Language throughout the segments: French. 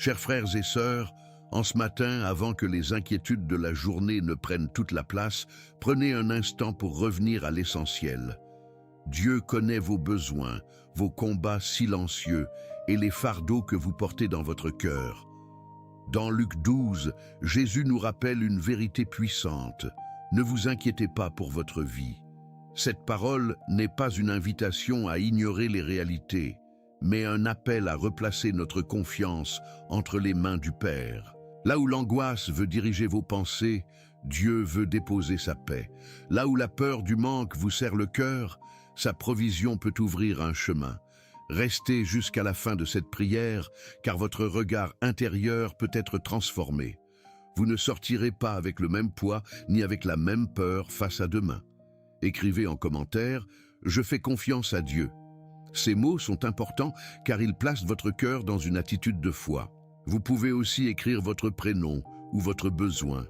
Chers frères et sœurs, en ce matin, avant que les inquiétudes de la journée ne prennent toute la place, prenez un instant pour revenir à l'essentiel. Dieu connaît vos besoins, vos combats silencieux et les fardeaux que vous portez dans votre cœur. Dans Luc 12, Jésus nous rappelle une vérité puissante. Ne vous inquiétez pas pour votre vie. Cette parole n'est pas une invitation à ignorer les réalités, mais un appel à replacer notre confiance entre les mains du Père. Là où l'angoisse veut diriger vos pensées, Dieu veut déposer sa paix. Là où la peur du manque vous serre le cœur, sa provision peut ouvrir un chemin. Restez jusqu'à la fin de cette prière, car votre regard intérieur peut être transformé. Vous ne sortirez pas avec le même poids ni avec la même peur face à demain. Écrivez en commentaire « Je fais confiance à Dieu ». Ces mots sont importants car ils placent votre cœur dans une attitude de foi. Vous pouvez aussi écrire votre prénom ou votre besoin.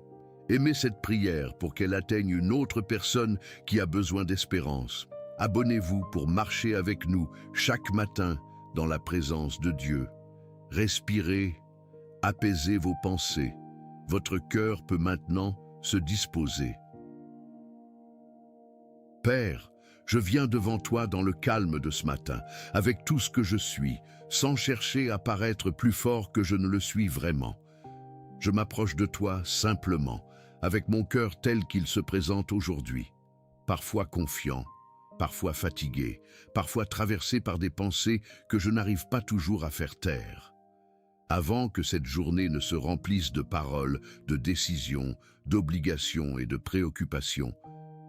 Aimez cette prière pour qu'elle atteigne une autre personne qui a besoin d'espérance. Abonnez-vous pour marcher avec nous chaque matin dans la présence de Dieu. Respirez, apaisez vos pensées. Votre cœur peut maintenant se disposer. Père, je viens devant toi dans le calme de ce matin, avec tout ce que je suis, sans chercher à paraître plus fort que je ne le suis vraiment. Je m'approche de toi simplement, avec mon cœur tel qu'il se présente aujourd'hui, parfois confiant, parfois fatigué, parfois traversé par des pensées que je n'arrive pas toujours à faire taire. Avant que cette journée ne se remplisse de paroles, de décisions, d'obligations et de préoccupations,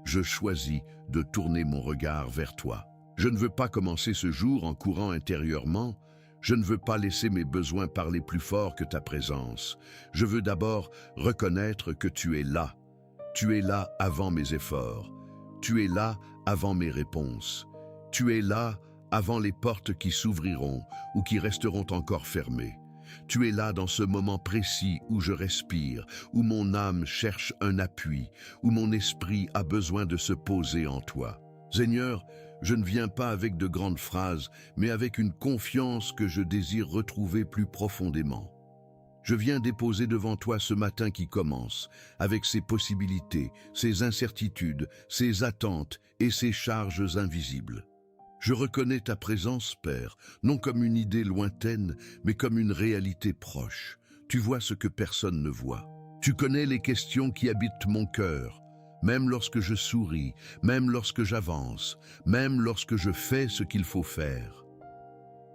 je choisis de tourner mon regard vers toi. Je ne veux pas commencer ce jour en courant intérieurement. Je ne veux pas laisser mes besoins parler plus fort que ta présence. Je veux d'abord reconnaître que tu es là. Tu es là avant mes efforts. Tu es là avant mes réponses. Tu es là avant les portes qui s'ouvriront ou qui resteront encore fermées. Tu es là dans ce moment précis où je respire, où mon âme cherche un appui, où mon esprit a besoin de se poser en toi. Seigneur, je ne viens pas avec de grandes phrases, mais avec une confiance que je désire retrouver plus profondément. Je viens déposer devant toi ce matin qui commence, avec ses possibilités, ses incertitudes, ses attentes et ses charges invisibles. Je reconnais ta présence, Père, non comme une idée lointaine, mais comme une réalité proche. Tu vois ce que personne ne voit. Tu connais les questions qui habitent mon cœur, même lorsque je souris, même lorsque j'avance, même lorsque je fais ce qu'il faut faire.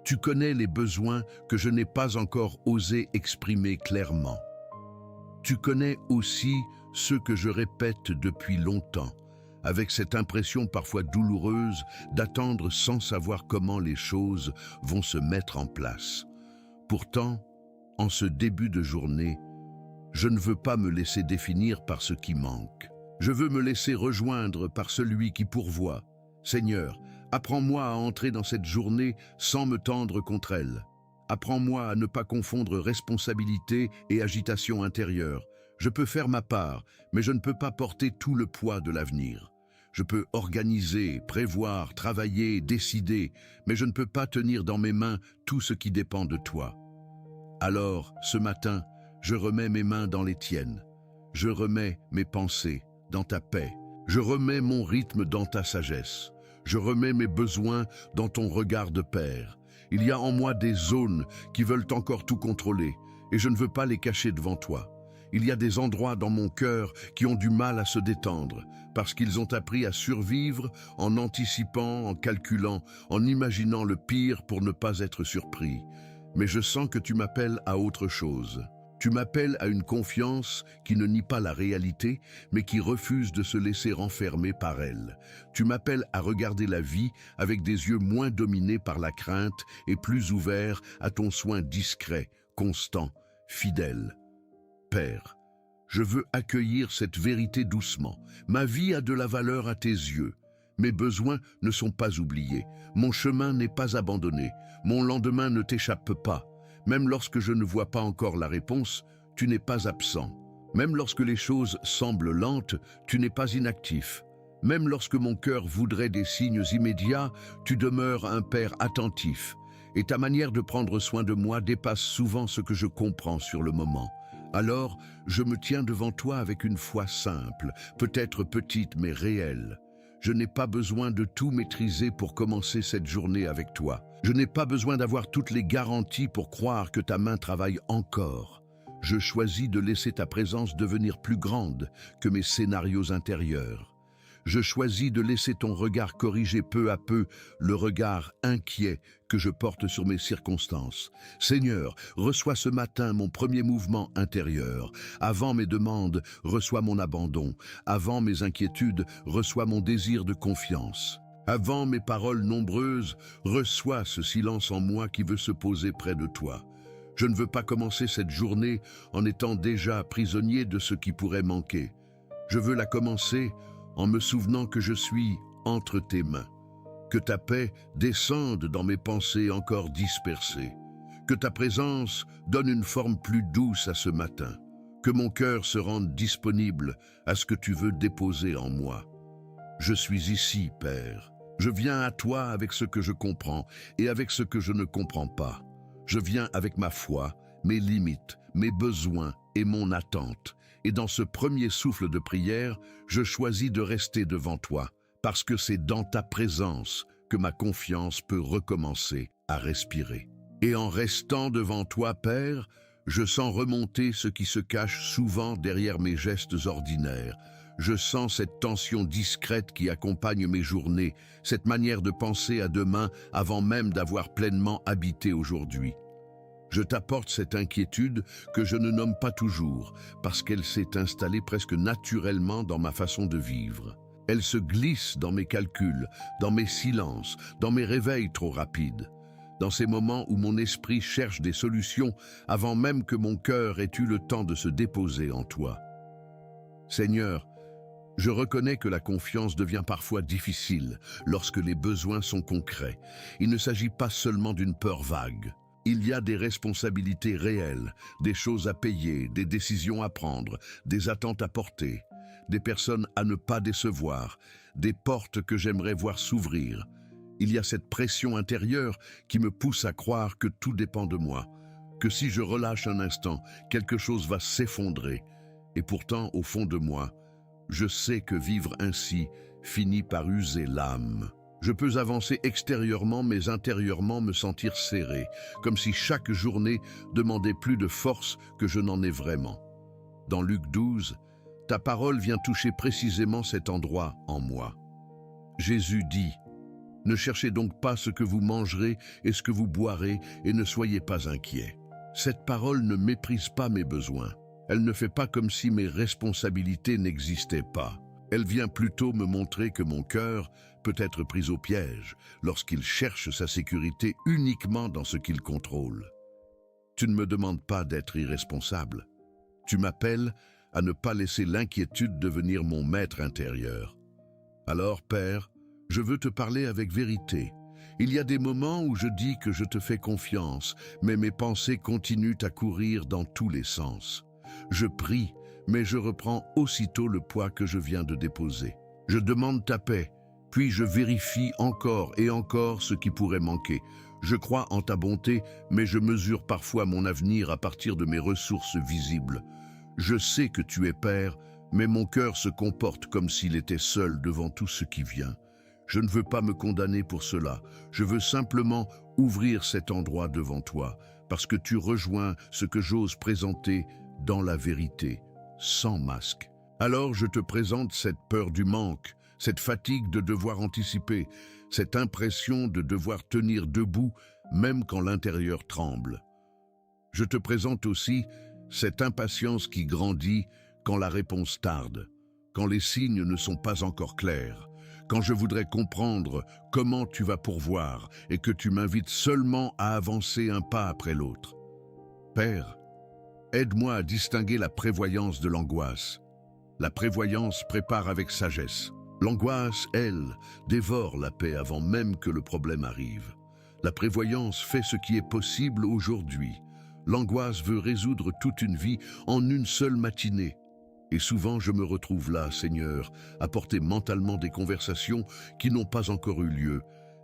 Tu connais les besoins que je n'ai pas encore osé exprimer clairement. Tu connais aussi ceux que je répète depuis longtemps, avec cette impression parfois douloureuse d'attendre sans savoir comment les choses vont se mettre en place. Pourtant, en ce début de journée, je ne veux pas me laisser définir par ce qui manque. Je veux me laisser rejoindre par celui qui pourvoit. Seigneur, apprends-moi à entrer dans cette journée sans me tendre contre elle. Apprends-moi à ne pas confondre responsabilité et agitation intérieure. Je peux faire ma part, mais je ne peux pas porter tout le poids de l'avenir. Je peux organiser, prévoir, travailler, décider, mais je ne peux pas tenir dans mes mains tout ce qui dépend de toi. Alors, ce matin, je remets mes mains dans les tiennes. Je remets mes pensées dans ta paix. Je remets mon rythme dans ta sagesse. Je remets mes besoins dans ton regard de Père. Il y a en moi des zones qui veulent encore tout contrôler, et je ne veux pas les cacher devant toi. Il y a des endroits dans mon cœur qui ont du mal à se détendre, parce qu'ils ont appris à survivre en anticipant, en calculant, en imaginant le pire pour ne pas être surpris. Mais je sens que tu m'appelles à autre chose. Tu m'appelles à une confiance qui ne nie pas la réalité, mais qui refuse de se laisser renfermer par elle. Tu m'appelles à regarder la vie avec des yeux moins dominés par la crainte et plus ouverts à ton soin discret, constant, fidèle. Père, je veux accueillir cette vérité doucement. Ma vie a de la valeur à tes yeux. Mes besoins ne sont pas oubliés. Mon chemin n'est pas abandonné. Mon lendemain ne t'échappe pas. Même lorsque je ne vois pas encore la réponse, tu n'es pas absent. Même lorsque les choses semblent lentes, tu n'es pas inactif. Même lorsque mon cœur voudrait des signes immédiats, tu demeures un Père attentif. et ta manière de prendre soin de moi dépasse souvent ce que je comprends sur le moment. Alors, je me tiens devant toi avec une foi simple, peut-être petite mais réelle. Je n'ai pas besoin de tout maîtriser pour commencer cette journée avec toi. Je n'ai pas besoin d'avoir toutes les garanties pour croire que ta main travaille encore. Je choisis de laisser ta présence devenir plus grande que mes scénarios intérieurs. Je choisis de laisser ton regard corriger peu à peu le regard inquiet que je porte sur mes circonstances. Seigneur, reçois ce matin mon premier mouvement intérieur. Avant mes demandes, reçois mon abandon. Avant mes inquiétudes, reçois mon désir de confiance. Avant mes paroles nombreuses, reçois ce silence en moi qui veut se poser près de toi. Je ne veux pas commencer cette journée en étant déjà prisonnier de ce qui pourrait manquer. Je veux la commencer en me souvenant que je suis entre tes mains, que ta paix descende dans mes pensées encore dispersées, que ta présence donne une forme plus douce à ce matin, que mon cœur se rende disponible à ce que tu veux déposer en moi. Je suis ici, Père. Je viens à toi avec ce que je comprends et avec ce que je ne comprends pas. Je viens avec ma foi, mes limites, mes besoins et mon attente. Et dans ce premier souffle de prière, je choisis de rester devant toi, parce que c'est dans ta présence que ma confiance peut recommencer à respirer. Et en restant devant toi, Père, je sens remonter ce qui se cache souvent derrière mes gestes ordinaires. Je sens cette tension discrète qui accompagne mes journées, cette manière de penser à demain avant même d'avoir pleinement habité aujourd'hui. Je t'apporte cette inquiétude que je ne nomme pas toujours, parce qu'elle s'est installée presque naturellement dans ma façon de vivre. Elle se glisse dans mes calculs, dans mes silences, dans mes réveils trop rapides, dans ces moments où mon esprit cherche des solutions avant même que mon cœur ait eu le temps de se déposer en toi. Seigneur, je reconnais que la confiance devient parfois difficile lorsque les besoins sont concrets. Il ne s'agit pas seulement d'une peur vague. Il y a des responsabilités réelles, des choses à payer, des décisions à prendre, des attentes à porter, des personnes à ne pas décevoir, des portes que j'aimerais voir s'ouvrir. Il y a cette pression intérieure qui me pousse à croire que tout dépend de moi, que si je relâche un instant, quelque chose va s'effondrer. Et pourtant, au fond de moi, je sais que vivre ainsi finit par user l'âme. Je peux avancer extérieurement, mais intérieurement me sentir serré, comme si chaque journée demandait plus de force que je n'en ai vraiment. Dans Luc 12, ta parole vient toucher précisément cet endroit en moi. Jésus dit, « Ne cherchez donc pas ce que vous mangerez et ce que vous boirez, et ne soyez pas inquiets. » Cette parole ne méprise pas mes besoins. Elle ne fait pas comme si mes responsabilités n'existaient pas. Elle vient plutôt me montrer que mon cœur peut être pris au piège lorsqu'il cherche sa sécurité uniquement dans ce qu'il contrôle. Tu ne me demandes pas d'être irresponsable. Tu m'appelles à ne pas laisser l'inquiétude devenir mon maître intérieur. Alors, Père, je veux te parler avec vérité. Il y a des moments où je dis que je te fais confiance, mais mes pensées continuent à courir dans tous les sens. Je prie, mais je reprends aussitôt le poids que je viens de déposer. Je demande ta paix, puis je vérifie encore et encore ce qui pourrait manquer. Je crois en ta bonté, mais je mesure parfois mon avenir à partir de mes ressources visibles. Je sais que tu es Père, mais mon cœur se comporte comme s'il était seul devant tout ce qui vient. Je ne veux pas me condamner pour cela. Je veux simplement ouvrir cet endroit devant toi, parce que tu rejoins ce que j'ose présenter dans la vérité, sans masque. Alors je te présente cette peur du manque, cette fatigue de devoir anticiper, cette impression de devoir tenir debout même quand l'intérieur tremble. Je te présente aussi cette impatience qui grandit quand la réponse tarde, quand les signes ne sont pas encore clairs, quand je voudrais comprendre comment tu vas pourvoir et que tu m'invites seulement à avancer un pas après l'autre. Père, aide-moi à distinguer la prévoyance de l'angoisse. La prévoyance prépare avec sagesse. L'angoisse, elle, dévore la paix avant même que le problème arrive. La prévoyance fait ce qui est possible aujourd'hui. L'angoisse veut résoudre toute une vie en une seule matinée. Et souvent je me retrouve là, Seigneur, à porter mentalement des conversations qui n'ont pas encore eu lieu,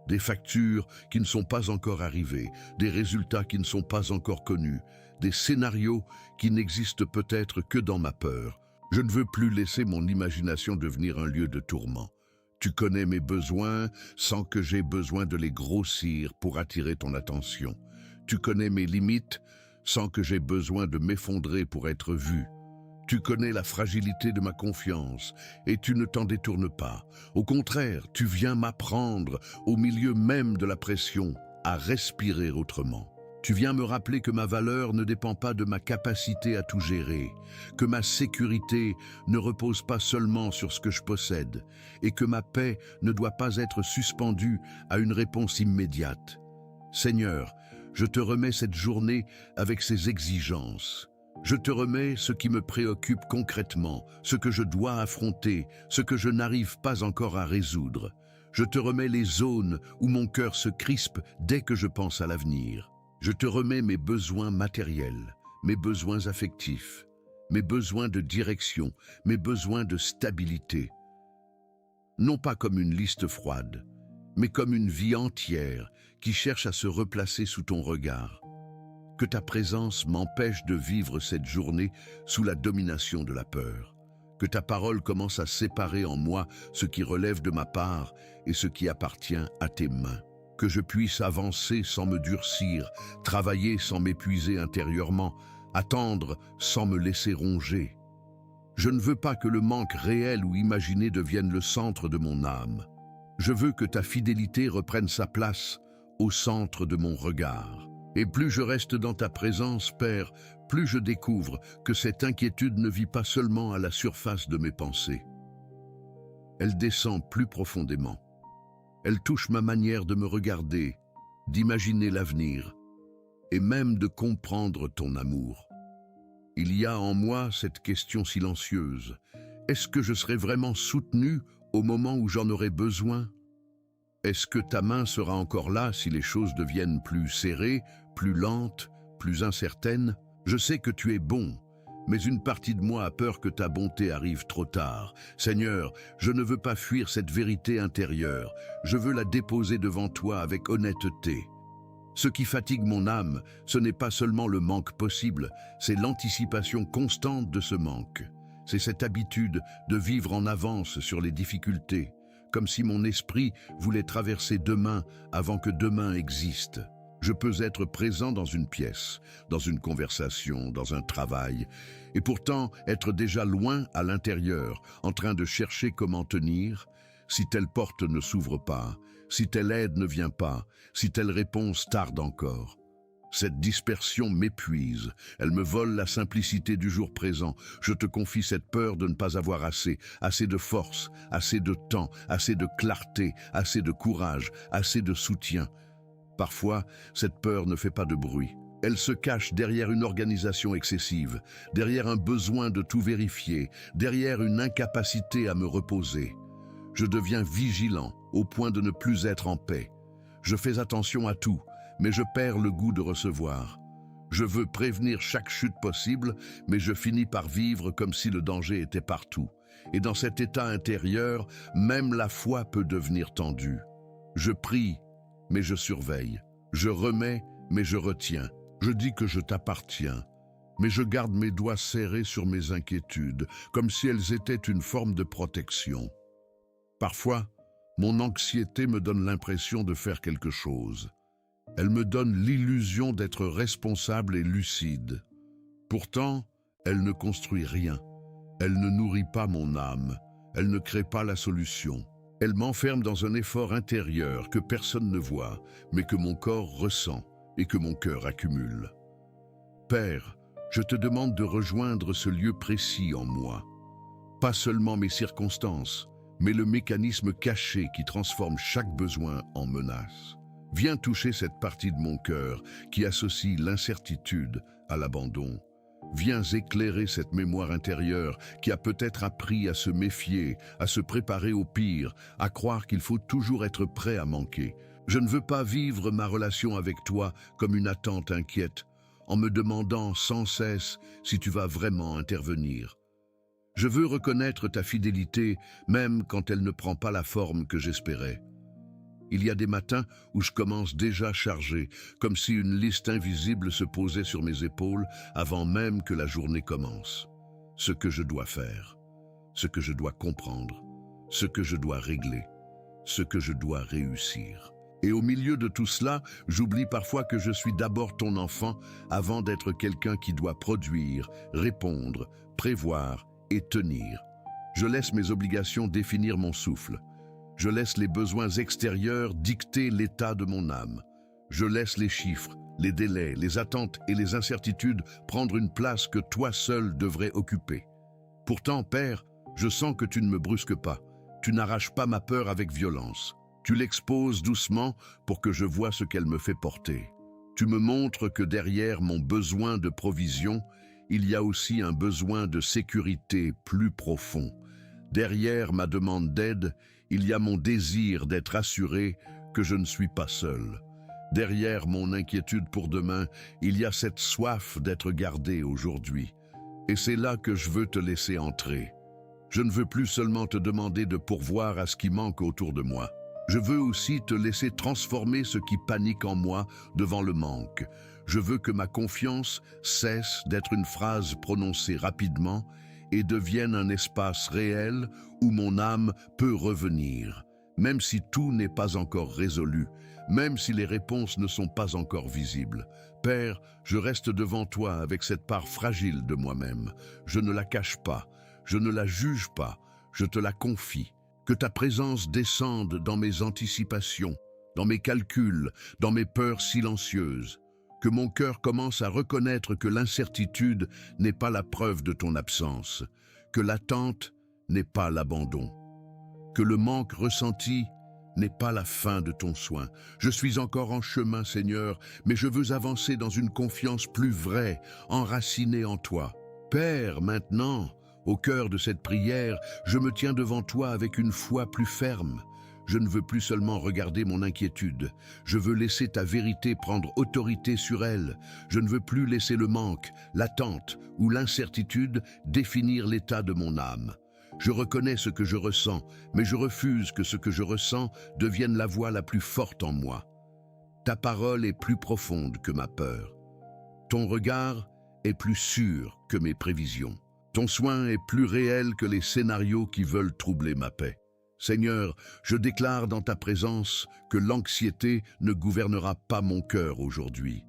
des factures qui ne sont pas encore arrivées, des résultats qui ne sont pas encore connus, des scénarios qui n'existent peut-être que dans ma peur. Je ne veux plus laisser mon imagination devenir un lieu de tourment. Tu connais mes besoins sans que j'aie besoin de les grossir pour attirer ton attention. Tu connais mes limites sans que j'aie besoin de m'effondrer pour être vu. Tu connais la fragilité de ma confiance et tu ne t'en détournes pas. Au contraire, tu viens m'apprendre, au milieu même de la pression, à respirer autrement. Tu viens me rappeler que ma valeur ne dépend pas de ma capacité à tout gérer, que ma sécurité ne repose pas seulement sur ce que je possède et que ma paix ne doit pas être suspendue à une réponse immédiate. Seigneur, je te remets cette journée avec ses exigences. Je te remets ce qui me préoccupe concrètement, ce que je dois affronter, ce que je n'arrive pas encore à résoudre. Je te remets les zones où mon cœur se crispe dès que je pense à l'avenir. Je te remets mes besoins matériels, mes besoins affectifs, mes besoins de direction, mes besoins de stabilité. Non pas comme une liste froide, mais comme une vie entière qui cherche à se replacer sous ton regard. Que ta présence m'empêche de vivre cette journée sous la domination de la peur. Que ta parole commence à séparer en moi ce qui relève de ma part et ce qui appartient à tes mains. Que je puisse avancer sans me durcir, travailler sans m'épuiser intérieurement, attendre sans me laisser ronger. Je ne veux pas que le manque réel ou imaginé devienne le centre de mon âme. Je veux que ta fidélité reprenne sa place au centre de mon regard. Et plus je reste dans ta présence, Père, plus je découvre que cette inquiétude ne vit pas seulement à la surface de mes pensées. Elle descend plus profondément. Elle touche ma manière de me regarder, d'imaginer l'avenir, et même de comprendre ton amour. Il y a en moi cette question silencieuse. Est-ce que je serai vraiment soutenu au moment où j'en aurai besoin ? Est-ce que ta main sera encore là si les choses deviennent plus serrées, plus lentes, plus incertaines ? Je sais que tu es bon, mais une partie de moi a peur que ta bonté arrive trop tard. Seigneur, je ne veux pas fuir cette vérité intérieure. Je veux la déposer devant toi avec honnêteté. Ce qui fatigue mon âme, ce n'est pas seulement le manque possible, c'est l'anticipation constante de ce manque. C'est cette habitude de vivre en avance sur les difficultés, comme si mon esprit voulait traverser demain avant que demain existe. Je peux être présent dans une pièce, dans une conversation, dans un travail, et pourtant être déjà loin à l'intérieur, en train de chercher comment tenir, si telle porte ne s'ouvre pas, si telle aide ne vient pas, si telle réponse tarde encore. Cette dispersion m'épuise, elle me vole la simplicité du jour présent. Je te confie cette peur de ne pas avoir assez de force, assez de temps, assez de clarté, assez de courage, assez de soutien. Parfois, cette peur ne fait pas de bruit. Elle se cache derrière une organisation excessive, derrière un besoin de tout vérifier, derrière une incapacité à me reposer. Je deviens vigilant au point de ne plus être en paix. Je fais attention à tout, mais je perds le goût de recevoir. Je veux prévenir chaque chute possible, mais je finis par vivre comme si le danger était partout. Et dans cet état intérieur, même la foi peut devenir tendue. Je prie, mais je surveille. Je remets, mais je retiens. Je dis que je t'appartiens, mais je garde mes doigts serrés sur mes inquiétudes, comme si elles étaient une forme de protection. Parfois, mon anxiété me donne l'impression de faire quelque chose. Elle me donne l'illusion d'être responsable et lucide. Pourtant, elle ne construit rien. Elle ne nourrit pas mon âme. Elle ne crée pas la solution. Elle m'enferme dans un effort intérieur que personne ne voit, mais que mon corps ressent et que mon cœur accumule. Père, je te demande de rejoindre ce lieu précis en moi. Pas seulement mes circonstances, mais le mécanisme caché qui transforme chaque besoin en menace. Viens toucher cette partie de mon cœur qui associe l'incertitude à l'abandon. Viens éclairer cette mémoire intérieure qui a peut-être appris à se méfier, à se préparer au pire, à croire qu'il faut toujours être prêt à manquer. Je ne veux pas vivre ma relation avec toi comme une attente inquiète, en me demandant sans cesse si tu vas vraiment intervenir. Je veux reconnaître ta fidélité même quand elle ne prend pas la forme que j'espérais. Il y a des matins où je commence déjà chargé, comme si une liste invisible se posait sur mes épaules avant même que la journée commence. Ce que je dois faire, ce que je dois comprendre, ce que je dois régler, ce que je dois réussir. Et au milieu de tout cela, j'oublie parfois que je suis d'abord ton enfant avant d'être quelqu'un qui doit produire, répondre, prévoir et tenir. Je laisse mes obligations définir mon souffle. Je laisse les besoins extérieurs dicter l'état de mon âme. Je laisse les chiffres, les délais, les attentes et les incertitudes prendre une place que toi seul devrais occuper. Pourtant, Père, je sens que tu ne me brusques pas. Tu n'arraches pas ma peur avec violence. Tu l'exposes doucement pour que je voie ce qu'elle me fait porter. Tu me montres que derrière mon besoin de provision, il y a aussi un besoin de sécurité plus profond. Derrière ma demande d'aide, il y a mon désir d'être assuré que je ne suis pas seul. Derrière mon inquiétude pour demain, il y a cette soif d'être gardé aujourd'hui. Et c'est là que je veux te laisser entrer. Je ne veux plus seulement te demander de pourvoir à ce qui manque autour de moi. Je veux aussi te laisser transformer ce qui panique en moi devant le manque. Je veux que ma confiance cesse d'être une phrase prononcée rapidement et devienne un espace réel où mon âme peut revenir, même si tout n'est pas encore résolu, même si les réponses ne sont pas encore visibles. Père, je reste devant toi avec cette part fragile de moi-même. Je ne la cache pas, je ne la juge pas, je te la confie. Que ta présence descende dans mes anticipations, dans mes calculs, dans mes peurs silencieuses. Que mon cœur commence à reconnaître que l'incertitude n'est pas la preuve de ton absence, que l'attente n'est pas l'abandon, que le manque ressenti n'est pas la fin de ton soin. Je suis encore en chemin, Seigneur, mais je veux avancer dans une confiance plus vraie, enracinée en toi. Père, maintenant, au cœur de cette prière, je me tiens devant toi avec une foi plus ferme. Je ne veux plus seulement regarder mon inquiétude. Je veux laisser ta vérité prendre autorité sur elle. Je ne veux plus laisser le manque, l'attente ou l'incertitude définir l'état de mon âme. Je reconnais ce que je ressens, mais je refuse que ce que je ressens devienne la voix la plus forte en moi. Ta parole est plus profonde que ma peur. Ton regard est plus sûr que mes prévisions. Ton soin est plus réel que les scénarios qui veulent troubler ma paix. Seigneur, je déclare dans ta présence que l'anxiété ne gouvernera pas mon cœur aujourd'hui.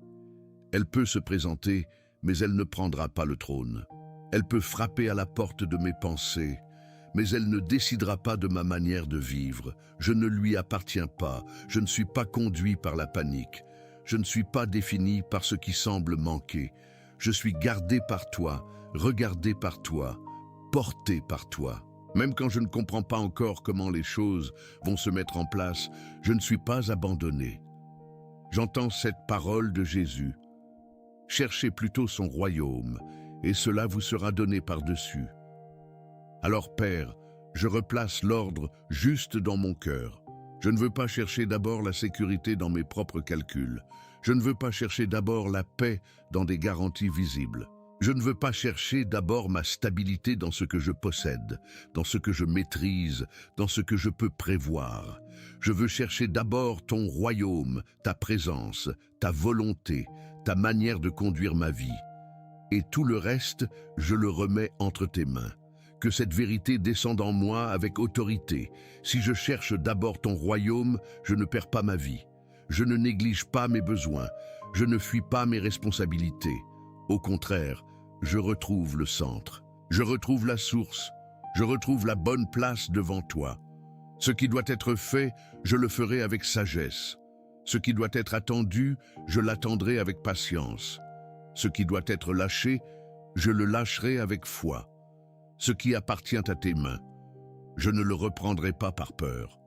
Elle peut se présenter, mais elle ne prendra pas le trône. Elle peut frapper à la porte de mes pensées, mais elle ne décidera pas de ma manière de vivre. Je ne lui appartiens pas, je ne suis pas conduit par la panique. Je ne suis pas défini par ce qui semble manquer. Je suis gardé par toi, regardé par toi, porté par toi. Même quand je ne comprends pas encore comment les choses vont se mettre en place, je ne suis pas abandonné. J'entends cette parole de Jésus. Cherchez plutôt son royaume, et cela vous sera donné par-dessus. Alors, Père, je replace l'ordre juste dans mon cœur. Je ne veux pas chercher d'abord la sécurité dans mes propres calculs. Je ne veux pas chercher d'abord la paix dans des garanties visibles. Je ne veux pas chercher d'abord ma stabilité dans ce que je possède, dans ce que je maîtrise, dans ce que je peux prévoir. Je veux chercher d'abord ton royaume, ta présence, ta volonté, ta manière de conduire ma vie. Et tout le reste, je le remets entre tes mains. Que cette vérité descende en moi avec autorité. Si je cherche d'abord ton royaume, je ne perds pas ma vie. Je ne néglige pas mes besoins. Je ne fuis pas mes responsabilités. Au contraire, je retrouve le centre. Je retrouve la source. Je retrouve la bonne place devant toi. Ce qui doit être fait, je le ferai avec sagesse. Ce qui doit être attendu, je l'attendrai avec patience. Ce qui doit être lâché, je le lâcherai avec foi. Ce qui appartient à tes mains, je ne le reprendrai pas par peur.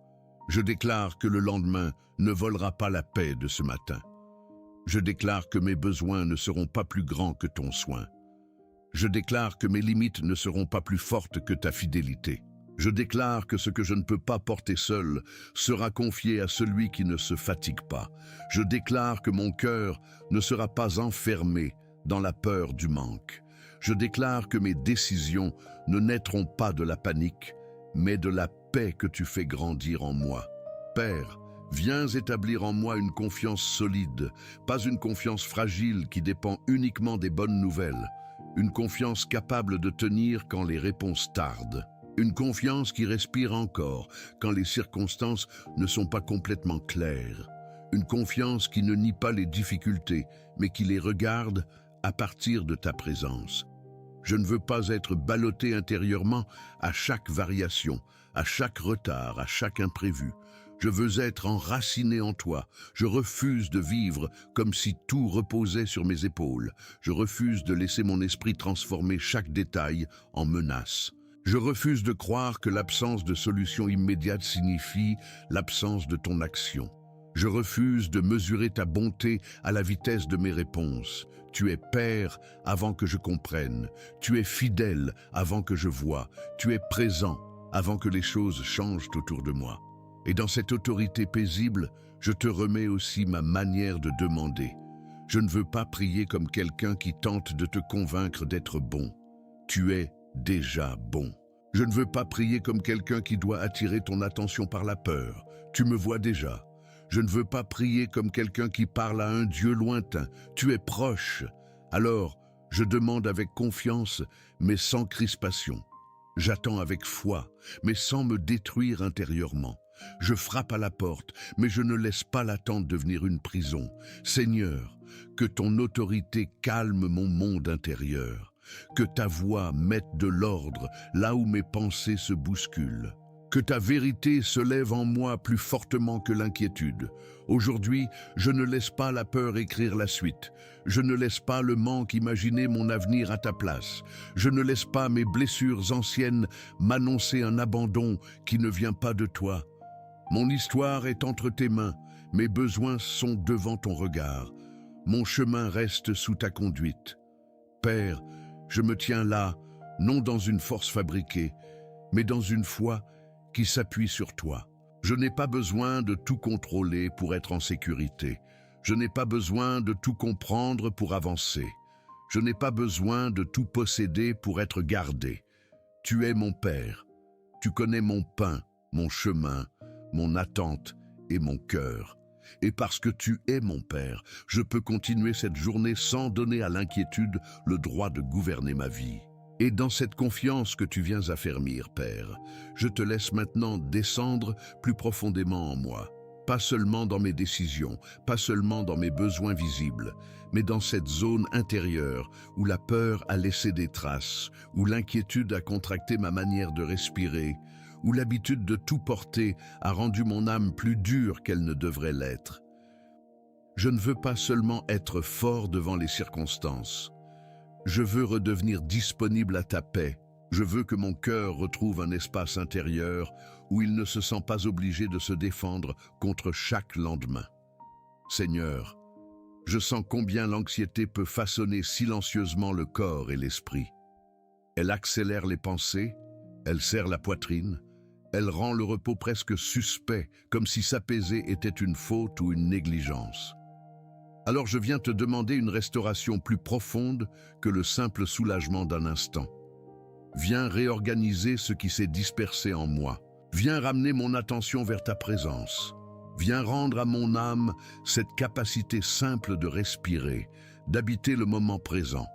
Je déclare que le lendemain ne volera pas la paix de ce matin. Je déclare que mes besoins ne seront pas plus grands que ton soin. Je déclare que mes limites ne seront pas plus fortes que ta fidélité. Je déclare que ce que je ne peux pas porter seul sera confié à celui qui ne se fatigue pas. Je déclare que mon cœur ne sera pas enfermé dans la peur du manque. Je déclare que mes décisions ne naîtront pas de la panique, mais de la paix que tu fais grandir en moi. Père, Viens établir en moi une confiance solide, pas une confiance fragile qui dépend uniquement des bonnes nouvelles. Une confiance capable de tenir quand les réponses tardent. Une confiance qui respire encore quand les circonstances ne sont pas complètement claires. Une confiance qui ne nie pas les difficultés, mais qui les regarde à partir de ta présence. Je ne veux pas être ballotté intérieurement à chaque variation, à chaque retard, à chaque imprévu. Je veux être enraciné en toi. Je refuse de vivre comme si tout reposait sur mes épaules. Je refuse de laisser mon esprit transformer chaque détail en menace. Je refuse de croire que l'absence de solution immédiate signifie l'absence de ton action. Je refuse de mesurer ta bonté à la vitesse de mes réponses. Tu es Père avant que je comprenne. Tu es fidèle avant que je voie. Tu es présent avant que les choses changent autour de moi. Et dans cette autorité paisible, je te remets aussi ma manière de demander. Je ne veux pas prier comme quelqu'un qui tente de te convaincre d'être bon. Tu es déjà bon. Je ne veux pas prier comme quelqu'un qui doit attirer ton attention par la peur. Tu me vois déjà. Je ne veux pas prier comme quelqu'un qui parle à un Dieu lointain. Tu es proche. Alors, je demande avec confiance, mais sans crispation. J'attends avec foi, mais sans me détruire intérieurement. Je frappe à la porte, mais je ne laisse pas l'attente devenir une prison. Seigneur, que ton autorité calme mon monde intérieur. Que ta voix mette de l'ordre là où mes pensées se bousculent. Que ta vérité se lève en moi plus fortement que l'inquiétude. Aujourd'hui, je ne laisse pas la peur écrire la suite. Je ne laisse pas le manque imaginer mon avenir à ta place. Je ne laisse pas mes blessures anciennes m'annoncer un abandon qui ne vient pas de toi. Mon histoire est entre tes mains, mes besoins sont devant ton regard. Mon chemin reste sous ta conduite. Père, je me tiens là, non dans une force fabriquée, mais dans une foi qui s'appuie sur toi. Je n'ai pas besoin de tout contrôler pour être en sécurité. Je n'ai pas besoin de tout comprendre pour avancer. Je n'ai pas besoin de tout posséder pour être gardé. Tu es mon Père. Tu connais mon pain, mon chemin, mon attente et mon cœur. Et parce que tu es mon Père, je peux continuer cette journée sans donner à l'inquiétude le droit de gouverner ma vie. Et dans cette confiance que tu viens affermir, Père, je te laisse maintenant descendre plus profondément en moi. Pas seulement dans mes décisions, pas seulement dans mes besoins visibles, mais dans cette zone intérieure où la peur a laissé des traces, où l'inquiétude a contracté ma manière de respirer, où l'habitude de tout porter a rendu mon âme plus dure qu'elle ne devrait l'être. Je ne veux pas seulement être fort devant les circonstances. Je veux redevenir disponible à ta paix. Je veux que mon cœur retrouve un espace intérieur où il ne se sent pas obligé de se défendre contre chaque lendemain. Seigneur, je sens combien l'anxiété peut façonner silencieusement le corps et l'esprit. Elle accélère les pensées, elle serre la poitrine, elle rend le repos presque suspect, comme si s'apaiser était une faute ou une négligence. Alors je viens te demander une restauration plus profonde que le simple soulagement d'un instant. Viens réorganiser ce qui s'est dispersé en moi. Viens ramener mon attention vers ta présence. Viens rendre à mon âme cette capacité simple de respirer, d'habiter le moment présent,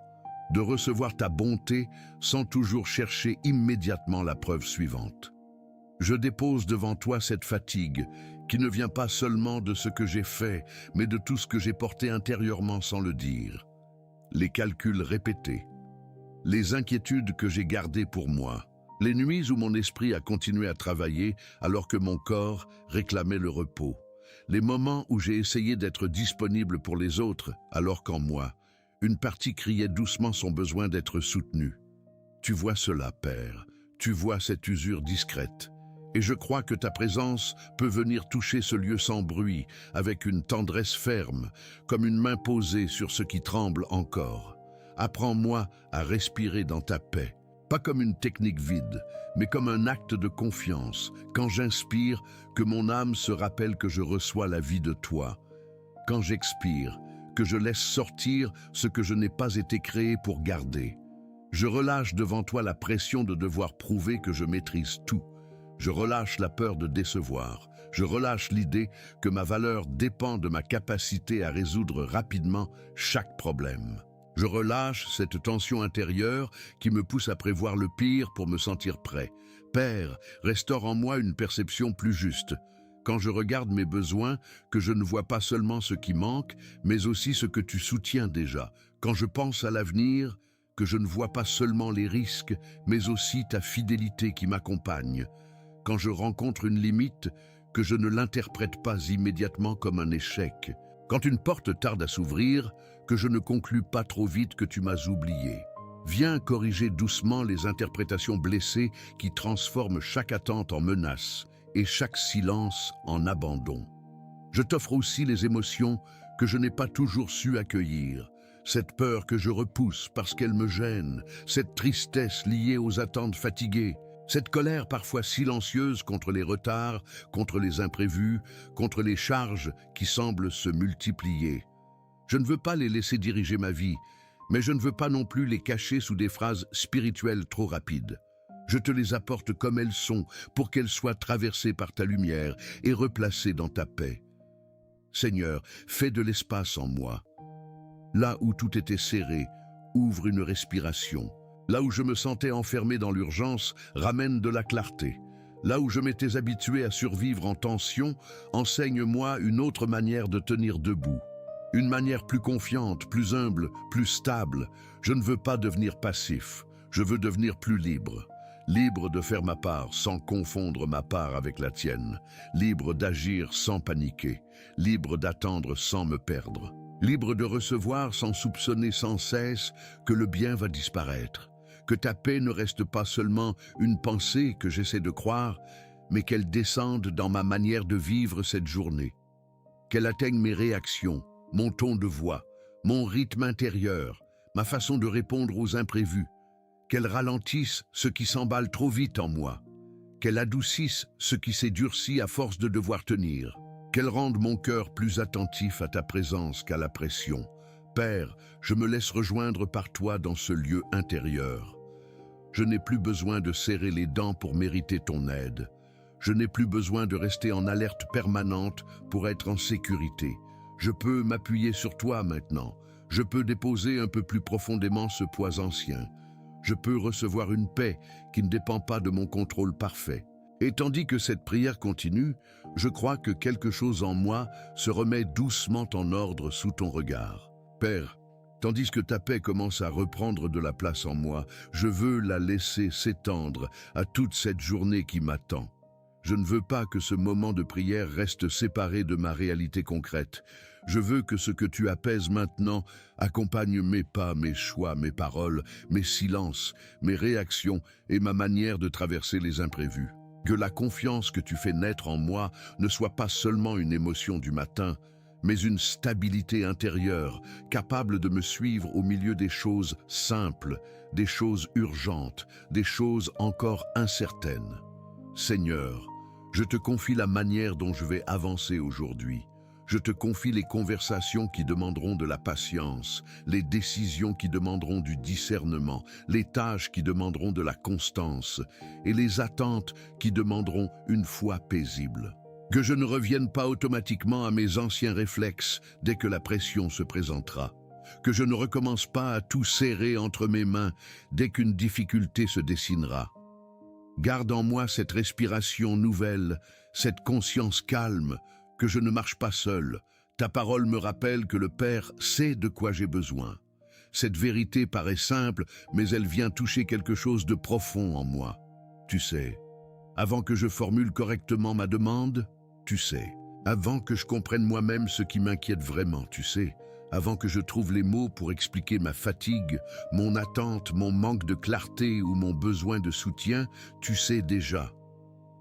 de recevoir ta bonté sans toujours chercher immédiatement la preuve suivante. Je dépose devant toi cette fatigue qui ne vient pas seulement de ce que j'ai fait, mais de tout ce que j'ai porté intérieurement sans le dire. Les calculs répétés, les inquiétudes que j'ai gardées pour moi, les nuits où mon esprit a continué à travailler alors que mon corps réclamait le repos, les moments où j'ai essayé d'être disponible pour les autres alors qu'en moi, une partie criait doucement son besoin d'être soutenue. Tu vois cela, Père, tu vois cette usure discrète. Et je crois que ta présence peut venir toucher ce lieu sans bruit, avec une tendresse ferme, comme une main posée sur ce qui tremble encore. Apprends-moi à respirer dans ta paix, pas comme une technique vide, mais comme un acte de confiance. Quand j'inspire, que mon âme se rappelle que je reçois la vie de toi. Quand j'expire, que je laisse sortir ce que je n'ai pas été créé pour garder. Je relâche devant toi la pression de devoir prouver que je maîtrise tout. Je relâche la peur de décevoir. Je relâche l'idée que ma valeur dépend de ma capacité à résoudre rapidement chaque problème. Je relâche cette tension intérieure qui me pousse à prévoir le pire pour me sentir prêt. Père, restaure en moi une perception plus juste. Quand je regarde mes besoins, que je ne vois pas seulement ce qui manque, mais aussi ce que tu soutiens déjà. Quand je pense à l'avenir, que je ne vois pas seulement les risques, mais aussi ta fidélité qui m'accompagne. Quand je rencontre une limite, que je ne l'interprète pas immédiatement comme un échec. Quand une porte tarde à s'ouvrir, que je ne conclue pas trop vite que tu m'as oublié. Viens corriger doucement les interprétations blessées qui transforment chaque attente en menace et chaque silence en abandon. Je t'offre aussi les émotions que je n'ai pas toujours su accueillir. Cette peur que je repousse parce qu'elle me gêne, cette tristesse liée aux attentes fatiguées, cette colère parfois silencieuse contre les retards, contre les imprévus, contre les charges qui semblent se multiplier. Je ne veux pas les laisser diriger ma vie, mais je ne veux pas non plus les cacher sous des phrases spirituelles trop rapides. Je te les apporte comme elles sont, pour qu'elles soient traversées par ta lumière et replacées dans ta paix. Seigneur, fais de l'espace en moi. Là où tout était serré, ouvre une respiration. Là où je me sentais enfermé dans l'urgence, ramène de la clarté. Là où je m'étais habitué à survivre en tension, enseigne-moi une autre manière de tenir debout. Une manière plus confiante, plus humble, plus stable. Je ne veux pas devenir passif, je veux devenir plus libre. Libre de faire ma part sans confondre ma part avec la tienne. Libre d'agir sans paniquer. Libre d'attendre sans me perdre. Libre de recevoir sans soupçonner sans cesse que le bien va disparaître. Que ta paix ne reste pas seulement une pensée que j'essaie de croire, mais qu'elle descende dans ma manière de vivre cette journée. Qu'elle atteigne mes réactions, mon ton de voix, mon rythme intérieur, ma façon de répondre aux imprévus. Qu'elle ralentisse ce qui s'emballe trop vite en moi. Qu'elle adoucisse ce qui s'est durci à force de devoir tenir. Qu'elle rende mon cœur plus attentif à ta présence qu'à la pression. Père, je me laisse rejoindre par toi dans ce lieu intérieur. Je n'ai plus besoin de serrer les dents pour mériter ton aide. Je n'ai plus besoin de rester en alerte permanente pour être en sécurité. Je peux m'appuyer sur toi maintenant. Je peux déposer un peu plus profondément ce poids ancien. Je peux recevoir une paix qui ne dépend pas de mon contrôle parfait. Et tandis que cette prière continue, je crois que quelque chose en moi se remet doucement en ordre sous ton regard. Père, tandis que ta paix commence à reprendre de la place en moi, je veux la laisser s'étendre à toute cette journée qui m'attend. Je ne veux pas que ce moment de prière reste séparé de ma réalité concrète. Je veux que ce que tu apaises maintenant accompagne mes pas, mes choix, mes paroles, mes silences, mes réactions et ma manière de traverser les imprévus. Que la confiance que tu fais naître en moi ne soit pas seulement une émotion du matin, mais une stabilité intérieure, capable de me suivre au milieu des choses simples, des choses urgentes, des choses encore incertaines. Seigneur, je te confie la manière dont je vais avancer aujourd'hui. Je te confie les conversations qui demanderont de la patience, les décisions qui demanderont du discernement, les tâches qui demanderont de la constance et les attentes qui demanderont une foi paisible. Que je ne revienne pas automatiquement à mes anciens réflexes dès que la pression se présentera. Que je ne recommence pas à tout serrer entre mes mains dès qu'une difficulté se dessinera. Garde en moi cette respiration nouvelle, cette conscience calme, que je ne marche pas seul. Ta parole me rappelle que le Père sait de quoi j'ai besoin. Cette vérité paraît simple, mais elle vient toucher quelque chose de profond en moi. Tu sais, avant que je formule correctement ma demande, tu sais. Avant que je comprenne moi-même ce qui m'inquiète vraiment, tu sais. Avant que je trouve les mots pour expliquer ma fatigue, mon attente, mon manque de clarté ou mon besoin de soutien, tu sais déjà.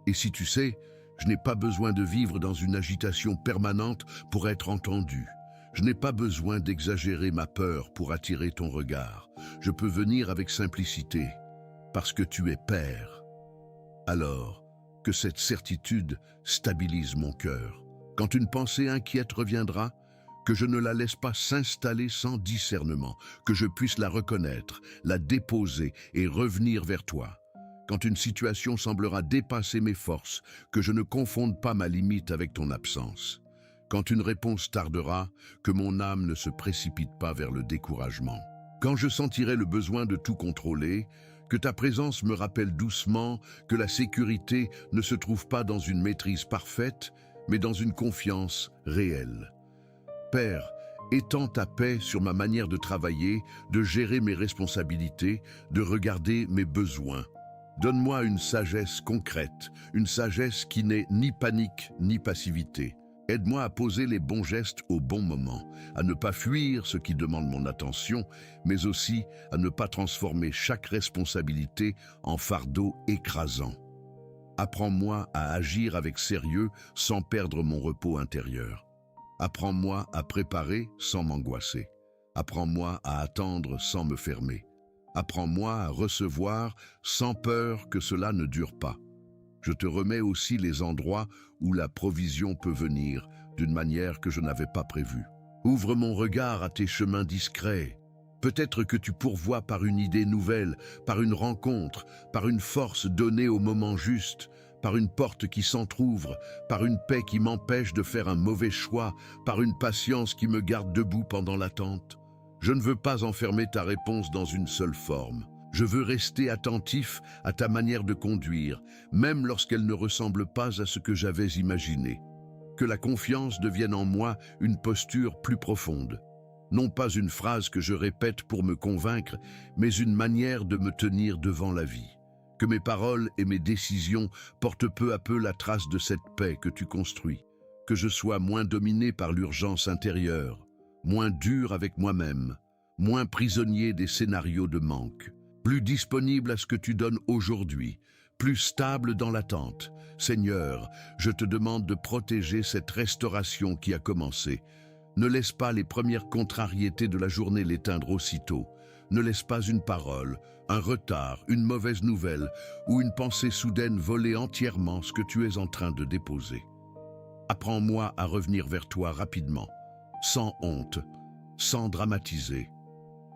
Et si tu sais, je n'ai pas besoin de vivre dans une agitation permanente pour être entendu. Je n'ai pas besoin d'exagérer ma peur pour attirer ton regard. Je peux venir avec simplicité, parce que tu es Père. Alors, que cette certitude stabilise mon cœur. Quand une pensée inquiète reviendra, que je ne la laisse pas s'installer sans discernement, que je puisse la reconnaître, la déposer et revenir vers toi. quand une situation semblera dépasser mes forces, que je ne confonde pas ma limite avec ton absence. Quand une réponse tardera, que mon âme ne se précipite pas vers le découragement. Quand je sentirai le besoin de tout contrôler, que ta présence me rappelle doucement que la sécurité ne se trouve pas dans une maîtrise parfaite, mais dans une confiance réelle. Père, étends ta paix sur ma manière de travailler, de gérer mes responsabilités, de regarder mes besoins. Donne-moi une sagesse concrète, une sagesse qui n'est ni panique ni passivité. Aide-moi à poser les bons gestes au bon moment, à ne pas fuir ce qui demande mon attention, mais aussi à ne pas transformer chaque responsabilité en fardeau écrasant. Apprends-moi à agir avec sérieux sans perdre mon repos intérieur. Apprends-moi à préparer sans m'angoisser. Apprends-moi à attendre sans me fermer. Apprends-moi à recevoir sans peur que cela ne dure pas. Je te remets aussi les endroits où la provision peut venir d'une manière que je n'avais pas prévue. Ouvre mon regard à tes chemins discrets. Peut-être que tu pourvois par une idée nouvelle, par une rencontre, par une force donnée au moment juste, par une porte qui s'entr'ouvre, par une paix qui m'empêche de faire un mauvais choix, par une patience qui me garde debout pendant l'attente. Je ne veux pas enfermer ta réponse dans une seule forme. Je veux rester attentif à ta manière de conduire, même lorsqu'elle ne ressemble pas à ce que j'avais imaginé. Que la confiance devienne en moi une posture plus profonde. Non pas une phrase que je répète pour me convaincre, mais une manière de me tenir devant la vie. Que mes paroles et mes décisions portent peu à peu la trace de cette paix que tu construis. Que je sois moins dominé par l'urgence intérieure, moins dur avec moi-même, moins prisonnier des scénarios de manque. Plus disponible à ce que tu donnes aujourd'hui, plus stable dans l'attente. Seigneur, je te demande de protéger cette restauration qui a commencé. Ne laisse pas les premières contrariétés de la journée l'éteindre aussitôt. Ne laisse pas une parole, un retard, une mauvaise nouvelle ou une pensée soudaine voler entièrement ce que tu es en train de déposer. Apprends-moi à revenir vers toi rapidement, sans honte, sans dramatiser,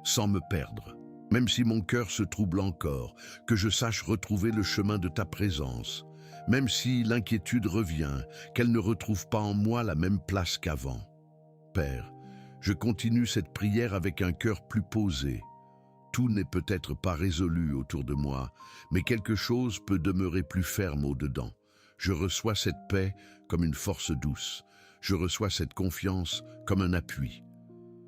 sans me perdre. Même si mon cœur se trouble encore, que je sache retrouver le chemin de ta présence. Même si l'inquiétude revient, qu'elle ne retrouve pas en moi la même place qu'avant. Père, je continue cette prière avec un cœur plus posé. Tout n'est peut-être pas résolu autour de moi, mais quelque chose peut demeurer plus ferme au-dedans. Je reçois cette paix comme une force douce. Je reçois cette confiance comme un appui.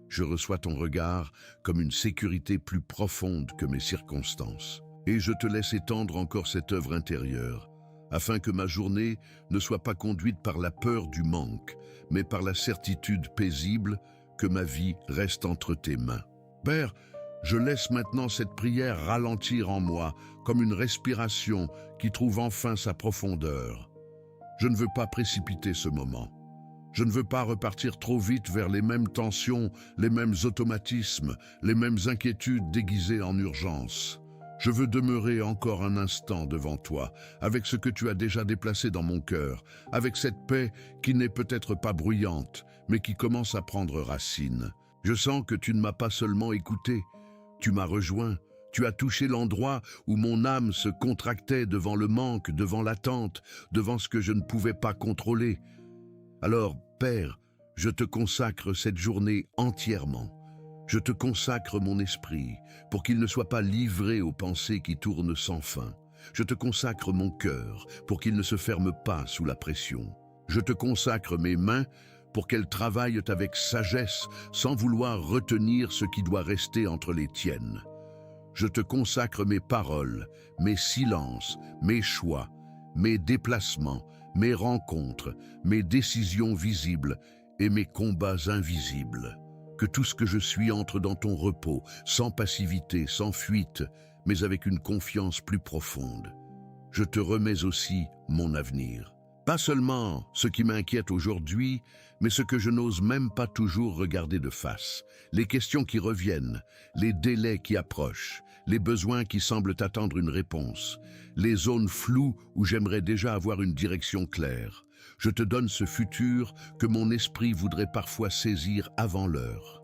Je reçois ton regard comme une sécurité plus profonde que mes circonstances. Et je te laisse étendre encore cette œuvre intérieure, afin que ma journée ne soit pas conduite par la peur du manque, mais par la certitude paisible que ma vie reste entre tes mains. Père, je laisse maintenant cette prière ralentir en moi, comme une respiration qui trouve enfin sa profondeur. Je ne veux pas précipiter ce moment. Je ne veux pas repartir trop vite vers les mêmes tensions, les mêmes automatismes, les mêmes inquiétudes déguisées en urgence. Je veux demeurer encore un instant devant toi, avec ce que tu as déjà déplacé dans mon cœur, avec cette paix qui n'est peut-être pas bruyante, mais qui commence à prendre racine. Je sens que tu ne m'as pas seulement écouté, tu m'as rejoint, tu as touché l'endroit où mon âme se contractait devant le manque, devant l'attente, devant ce que je ne pouvais pas contrôler. Alors, Père, je te consacre cette journée entièrement. Je te consacre mon esprit pour qu'il ne soit pas livré aux pensées qui tournent sans fin. Je te consacre mon cœur pour qu'il ne se ferme pas sous la pression. Je te consacre mes mains pour qu'elles travaillent avec sagesse sans vouloir retenir ce qui doit rester entre les tiennes. Je te consacre mes paroles, mes silences, mes choix, mes déplacements, mes rencontres, mes décisions visibles et mes combats invisibles. Que tout ce que je suis entre dans ton repos, sans passivité, sans fuite, mais avec une confiance plus profonde. Je te remets aussi mon avenir. Pas seulement ce qui m'inquiète aujourd'hui, mais ce que je n'ose même pas toujours regarder de face. Les questions qui reviennent, les délais qui approchent, les besoins qui semblent attendre une réponse, les zones floues où j'aimerais déjà avoir une direction claire. Je te donne ce futur que mon esprit voudrait parfois saisir avant l'heure.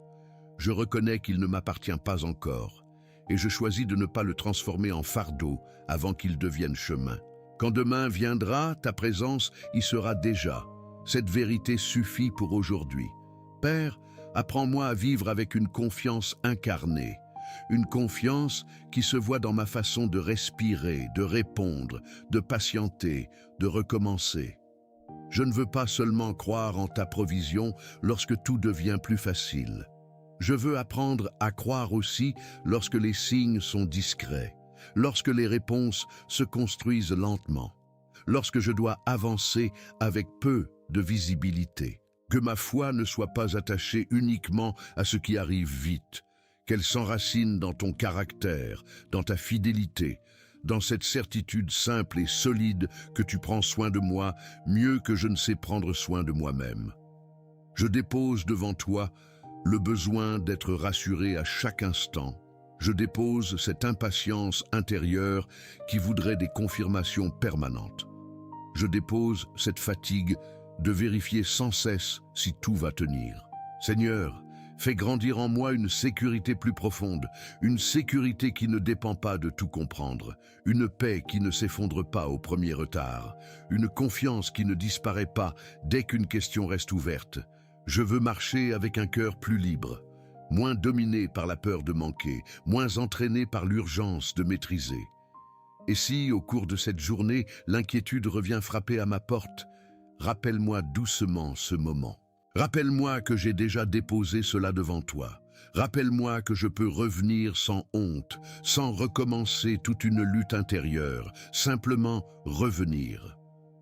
Je reconnais qu'il ne m'appartient pas encore, et je choisis de ne pas le transformer en fardeau avant qu'il devienne chemin. Quand demain viendra, ta présence y sera déjà. Cette vérité suffit pour aujourd'hui. Père, apprends-moi à vivre avec une confiance incarnée, une confiance qui se voit dans ma façon de respirer, de répondre, de patienter, de recommencer. Je ne veux pas seulement croire en ta provision lorsque tout devient plus facile. Je veux apprendre à croire aussi lorsque les signes sont discrets, lorsque les réponses se construisent lentement, lorsque je dois avancer avec peu de visibilité. Que ma foi ne soit pas attachée uniquement à ce qui arrive vite, qu'elle s'enracine dans ton caractère, dans ta fidélité, dans cette certitude simple et solide que tu prends soin de moi mieux que je ne sais prendre soin de moi-même. Je dépose devant toi le besoin d'être rassuré à chaque instant. Je dépose cette impatience intérieure qui voudrait des confirmations permanentes. Je dépose cette fatigue de vérifier sans cesse si tout va tenir. Seigneur, fais grandir en moi une sécurité plus profonde, une sécurité qui ne dépend pas de tout comprendre, une paix qui ne s'effondre pas au premier retard, une confiance qui ne disparaît pas dès qu'une question reste ouverte. Je veux marcher avec un cœur plus libre, moins dominé par la peur de manquer, moins entraîné par l'urgence de maîtriser. Et si, au cours de cette journée, l'inquiétude revient frapper à ma porte, rappelle-moi doucement ce moment. Rappelle-moi que j'ai déjà déposé cela devant toi. Rappelle-moi que je peux revenir sans honte, sans recommencer toute une lutte intérieure, simplement revenir.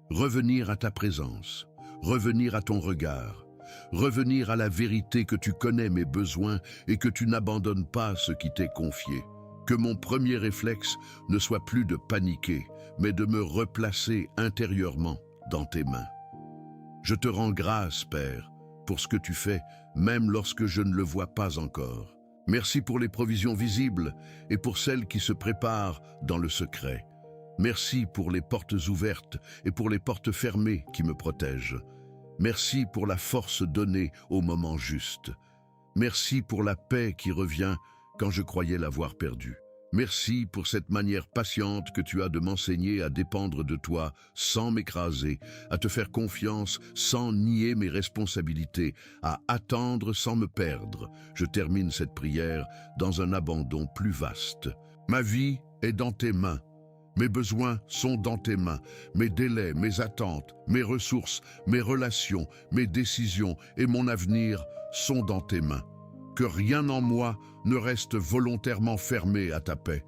Revenir à ta présence, revenir à ton regard, revenir à la vérité que tu connais mes besoins et que tu n'abandonnes pas ce qui t'est confié. Que mon premier réflexe ne soit plus de paniquer, mais de me replacer intérieurement dans tes mains. Je te rends grâce, Père, pour ce que tu fais, même lorsque je ne le vois pas encore. Merci pour les provisions visibles et pour celles qui se préparent dans le secret. Merci pour les portes ouvertes et pour les portes fermées qui me protègent. Merci pour la force donnée au moment juste. Merci pour la paix qui revient quand je croyais l'avoir perdue. Merci pour cette manière patiente que tu as de m'enseigner à dépendre de toi sans m'écraser, à te faire confiance sans nier mes responsabilités, à attendre sans me perdre. Je termine cette prière dans un abandon plus vaste. Ma vie est dans tes mains. Mes besoins sont dans tes mains. Mes délais, mes attentes, mes ressources, mes relations, mes décisions et mon avenir sont dans tes mains. Que rien en moi ne reste volontairement fermé à ta paix.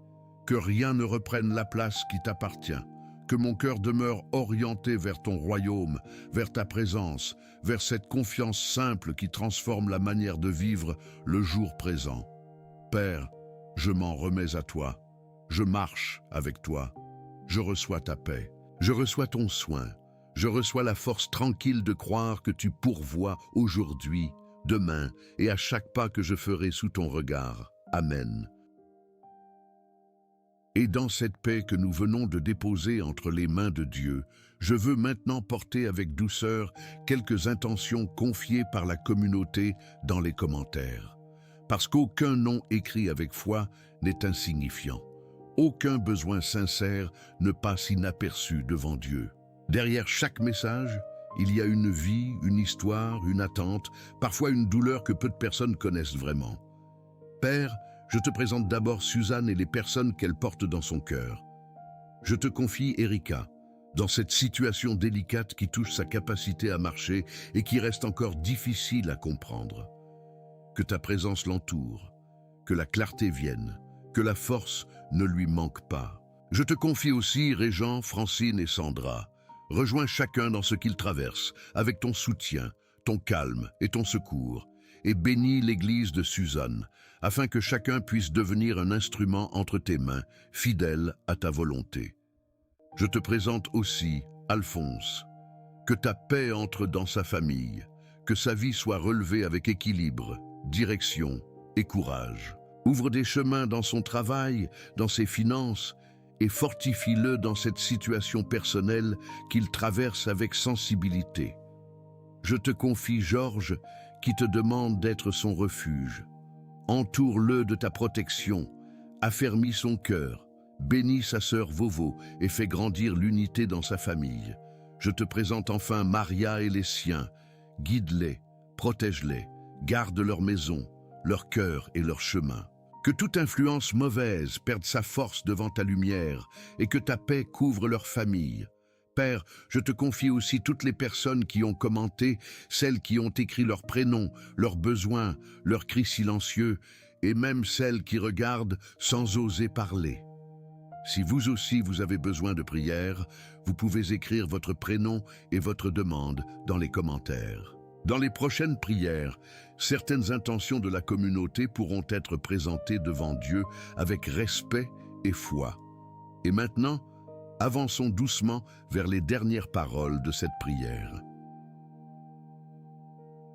Que rien ne reprenne la place qui t'appartient. Que mon cœur demeure orienté vers ton royaume, vers ta présence, vers cette confiance simple qui transforme la manière de vivre le jour présent. Père, je m'en remets à toi. Je marche avec toi. Je reçois ta paix. Je reçois ton soin. Je reçois la force tranquille de croire que tu pourvois aujourd'hui, demain et à chaque pas que je ferai sous ton regard. Amen. Et dans cette paix que nous venons de déposer entre les mains de Dieu, je veux maintenant porter avec douceur quelques intentions confiées par la communauté dans les commentaires. Parce qu'aucun nom écrit avec foi n'est insignifiant. Aucun besoin sincère ne passe inaperçu devant Dieu. Derrière chaque message, il y a une vie, une histoire, une attente, parfois une douleur que peu de personnes connaissent vraiment. Père, je te présente d'abord Suzanne et les personnes qu'elle porte dans son cœur. Je te confie Erika, dans cette situation délicate qui touche sa capacité à marcher et qui reste encore difficile à comprendre. Que ta présence l'entoure, que la clarté vienne, que la force ne lui manque pas. Je te confie aussi Régent, Francine et Sandra. Rejoins chacun dans ce qu'il traverse, avec ton soutien, ton calme et ton secours, et bénis l'église de Suzanne, afin que chacun puisse devenir un instrument entre tes mains, fidèle à ta volonté. Je te présente aussi Alphonse. Que ta paix entre dans sa famille, que sa vie soit relevée avec équilibre, direction et courage. Ouvre des chemins dans son travail, dans ses finances, et fortifie-le dans cette situation personnelle qu'il traverse avec sensibilité. Je te confie Georges, qui te demande d'être son refuge. Entoure-le de ta protection, affermis son cœur, bénis sa sœur Vovo et fais grandir l'unité dans sa famille. Je te présente enfin Maria et les siens. Guide-les, protège-les, garde leur maison, leur cœur et leur chemin. Que toute influence mauvaise perde sa force devant ta lumière et que ta paix couvre leur famille. Père, je te confie aussi toutes les personnes qui ont commenté, celles qui ont écrit leurs prénoms, leurs besoins, leurs cris silencieux, et même celles qui regardent sans oser parler. Si vous aussi vous avez besoin de prière, vous pouvez écrire votre prénom et votre demande dans les commentaires. Dans les prochaines prières, certaines intentions de la communauté pourront être présentées devant Dieu avec respect et foi. Et maintenant, avançons doucement vers les dernières paroles de cette prière.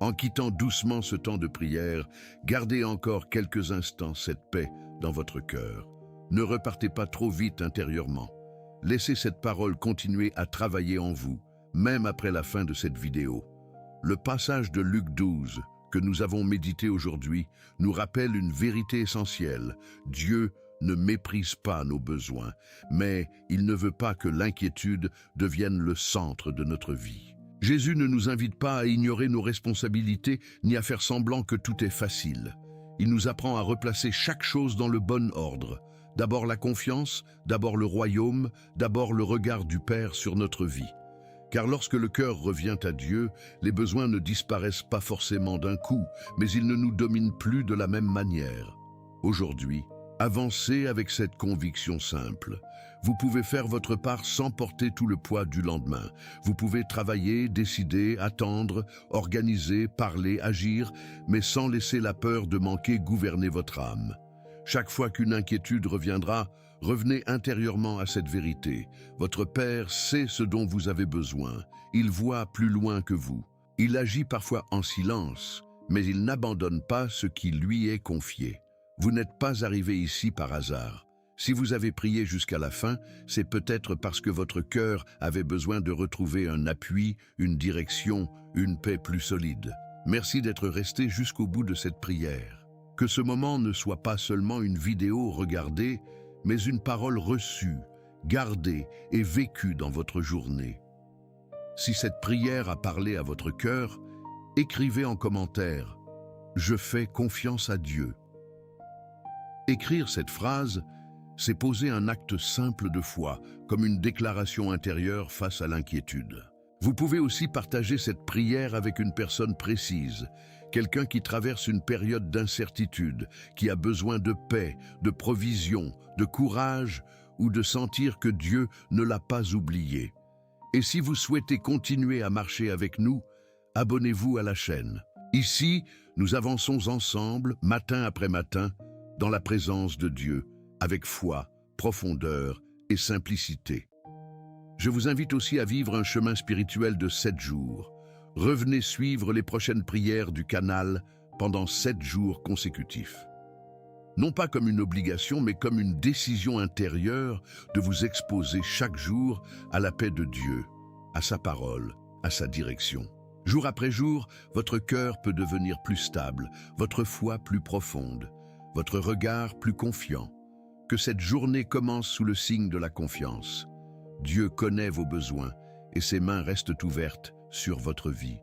En quittant doucement ce temps de prière, gardez encore quelques instants cette paix dans votre cœur. Ne repartez pas trop vite intérieurement. Laissez cette parole continuer à travailler en vous, même après la fin de cette vidéo. Le passage de Luc 12, que nous avons médité aujourd'hui, nous rappelle une vérité essentielle. Dieu ne méprise pas nos besoins, mais il ne veut pas que l'inquiétude devienne le centre de notre vie. Jésus ne nous invite pas à ignorer nos responsabilités ni à faire semblant que tout est facile. Il nous apprend à replacer chaque chose dans le bon ordre. D'abord la confiance, d'abord le royaume, d'abord le regard du Père sur notre vie. Car lorsque le cœur revient à Dieu, les besoins ne disparaissent pas forcément d'un coup, mais ils ne nous dominent plus de la même manière. Aujourd'hui, avancez avec cette conviction simple. Vous pouvez faire votre part sans porter tout le poids du lendemain. Vous pouvez travailler, décider, attendre, organiser, parler, agir, mais sans laisser la peur de manquer gouverner votre âme. Chaque fois qu'une inquiétude reviendra, revenez intérieurement à cette vérité. Votre Père sait ce dont vous avez besoin. Il voit plus loin que vous. Il agit parfois en silence, mais il n'abandonne pas ce qui lui est confié. Vous n'êtes pas arrivé ici par hasard. Si vous avez prié jusqu'à la fin, c'est peut-être parce que votre cœur avait besoin de retrouver un appui, une direction, une paix plus solide. Merci d'être resté jusqu'au bout de cette prière. Que ce moment ne soit pas seulement une vidéo regardée, mais une parole reçue, gardée et vécue dans votre journée. Si cette prière a parlé à votre cœur, écrivez en commentaire « Je fais confiance à Dieu ». Écrire cette phrase, c'est poser un acte simple de foi, comme une déclaration intérieure face à l'inquiétude. Vous pouvez aussi partager cette prière avec une personne précise, quelqu'un qui traverse une période d'incertitude, qui a besoin de paix, de provision, de courage ou de sentir que Dieu ne l'a pas oublié. Et si vous souhaitez continuer à marcher avec nous, abonnez-vous à la chaîne. Ici, nous avançons ensemble, matin après matin, dans la présence de Dieu, avec foi, profondeur et simplicité. Je vous invite aussi à vivre un chemin spirituel de 7 jours. Revenez suivre les prochaines prières du canal pendant 7 jours consécutifs. Non pas comme une obligation, mais comme une décision intérieure de vous exposer chaque jour à la paix de Dieu, à sa parole, à sa direction. Jour après jour, votre cœur peut devenir plus stable, votre foi plus profonde, votre regard plus confiant. Que cette journée commence sous le signe de la confiance. Dieu connaît vos besoins et ses mains restent ouvertes sur votre vie.